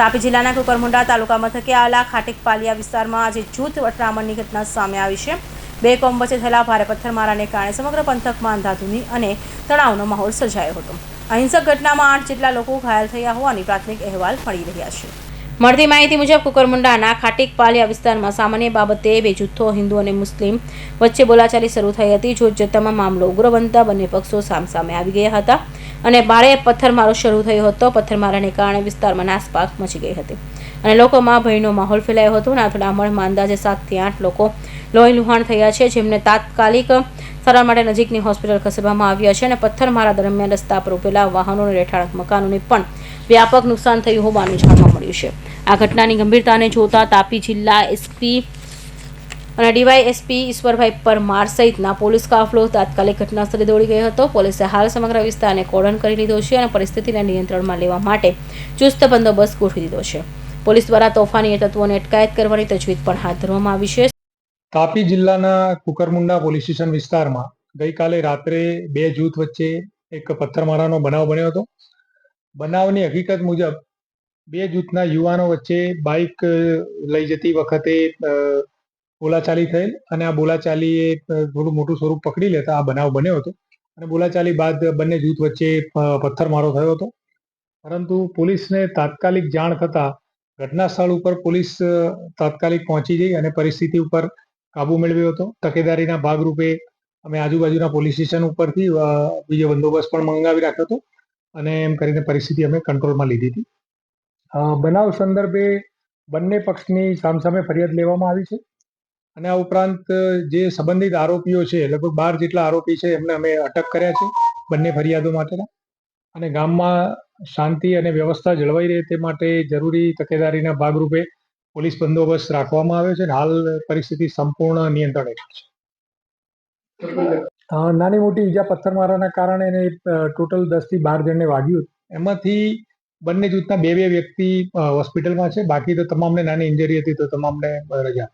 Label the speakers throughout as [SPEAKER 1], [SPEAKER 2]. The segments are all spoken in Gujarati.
[SPEAKER 1] તાપી જિલ્લાના કુકરમુંડા તાલુકા મથકે આવેલા ખાટીકપાલિયા વિસ્તારમાં આજે જૂથ અથડામણની ઘટના સામે આવી છે। બે કોમ વચ્ચે થયેલા ભારે પથ્થરમારાને કારણે સમગ્ર પંથકમાં અંધાધૂંધી અને તણાવનો માહોલ સર્જાયો હતો। અહિંસક ઘટનામાં 8 જેટલા લોકો ઘાયલ થયા હોવાની પ્રાથમિક અહેવાલ મળી રહ્યા છે। મળતી માહિતી મુજબ કુકરમુંડાના ખાટીકપાલિયા વિસ્તારમાં સામાન્ય બાબતે બે જૂથો હિન્દુ અને મુસ્લિમ વચ્ચે બોલાચાલી શરૂ થઈ હતી। જોત જોતામાં મામલો ઉગ્ર બનતા બંને પક્ષો સામસામે આવી ગયા હતા અને ભારે પથ્થરમારો શરૂ થયો હતો। પથ્થરમારાને કારણે વિસ્તારમાં નાસભાગ મચી ગઈ હતી અને લોકોમાં ભયનો માહોલ ફેલાયો હતો। અથડામણમાં અંદાજે 7 થી 8 લોકો લોહીલુહાણ થયા છે, જેમને તાત્કાલિક સારવાર માટે નજીકની હોસ્પિટલ ખસેડવામાં આવ્યા છે અને પથ્થરમારા દરમિયાન રસ્તા પર ઉભેલા વાહનો અને રહેઠાણ મકાનોને પણ વ્યાપક નુકસાન થયું હોવાનું જાણવા મળ્યું છે। આ ઘટનાની ગંભીરતાને જોતા તાપી જિલ્લા એસપી અને ડીવાયએસપી ઈશ્વરભાઈ પરમાર સહિતના પોલીસ કાફલો તાત્કાલિક ઘટનાસ્થળે દોડી ગયો હતો। પોલીસે હાલ સમગ્ર વિસ્તારને કોર્ડન કરી લીધો છે અને પરિસ્થિતિને નિયંત્રણમાં લેવા માટે ચુસ્ત બંદોબસ્ત ગોઠવી દીધો છે। પોલીસ દ્વારા તોફાની તત્વોને અટકાયત કરવાની તજવીજ પણ હાથ ધરવામાં આવી છે।
[SPEAKER 2] તાપી જિલ્લાના કુકરમુંડા પોલીસ સ્ટેશન વિસ્તારમાં ગઈકાલે રાત્રે બે જૂથ વચ્ચે એક પથ્થરમારાનો બનાવ બન્યો હતો। બનાવની હકીકત મુજબ બે જૂથના યુવાનો વચ્ચે બાઇક લઈ જતી વખતે બોલાચાલી થયેલ અને આ બોલાચાલીએ થોડું મોટું સ્વરૂપ પકડી લેતા આ બનાવ બન્યો હતો અને બોલાચાલી બાદ બંને જૂથ વચ્ચે પથ્થરમારો થયો હતો, પરંતુ પોલીસને તાત્કાલિક જાણ થતાં ઘટના સ્થળ ઉપર પોલીસ તાત્કાલિક પહોંચી ગઈ અને પરિસ્થિતિ ઉપર કાબુ મેળવ્યો હતો। તકેદારીના ભાગરૂપે અમે આજુબાજુના પોલીસ સ્ટેશન ઉપરથી બીજો બંદોબસ્ત પણ મંગાવી રાખ્યો હતો અને એમ કરીને પરિસ્થિતિ અમે કંટ્રોલમાં લીધી હતી। બનાવ સંદર્ભે બંને પક્ષની સામસામે ફરિયાદ લેવામાં આવી છે અને આ ઉપરાંત જે સંબંધિત આરોપીઓ છે, લગભગ 12 જેટલા આરોપી છે, એમને અમે અટક કર્યા છે બંને ફરિયાદો માટેના, અને ગામમાં શાંતિ અને વ્યવસ્થા જળવાઈ રહે તે માટે જરૂરી તકેદારીના ભાગરૂપે પોલીસ બંદોબસ્ત રાખવામાં આવ્યો છે અને હાલ પરિસ્થિતિ સંપૂર્ણ નિયંત્રણ હેઠળ છે। નાની મોટી ઈજા પથ્થરમારાના કારણે એને ટોટલ 10 થી 12 જણને વાગ્યું, એમાંથી બંને જૂથના બે વ્યક્તિ હોસ્પિટલમાં છે, બાકી તો તમામને નાની ઇન્જરી હતી તો તમામને રજા।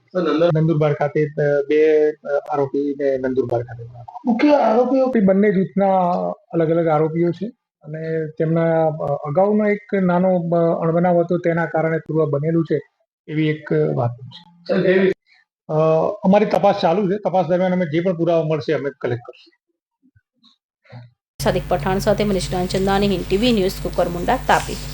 [SPEAKER 2] નંદુરબાર ખાતે બે આરોપીને નંદુરબાર ખાતે મુખ્ય આરોપીઓ બંને જૂથના અલગ અલગ આરોપીઓ છે અને તેમના અગાઉનો એક નાનો અણબનાવ હતો તેના કારણે પૂર્વ બનેલું છે એવી એક વાત છે। અમારી તપાસ ચાલુ છે, તપાસ દરમિયાન અમે જે પણ પુરાવા મળશે અમે કલેક્ટ કરશું।
[SPEAKER 1] સાદિક પઠાણ સાથે મનીષ ચંદાની હિન્દ ટીવી ન્યૂઝ કુકરમુંડા તાપી।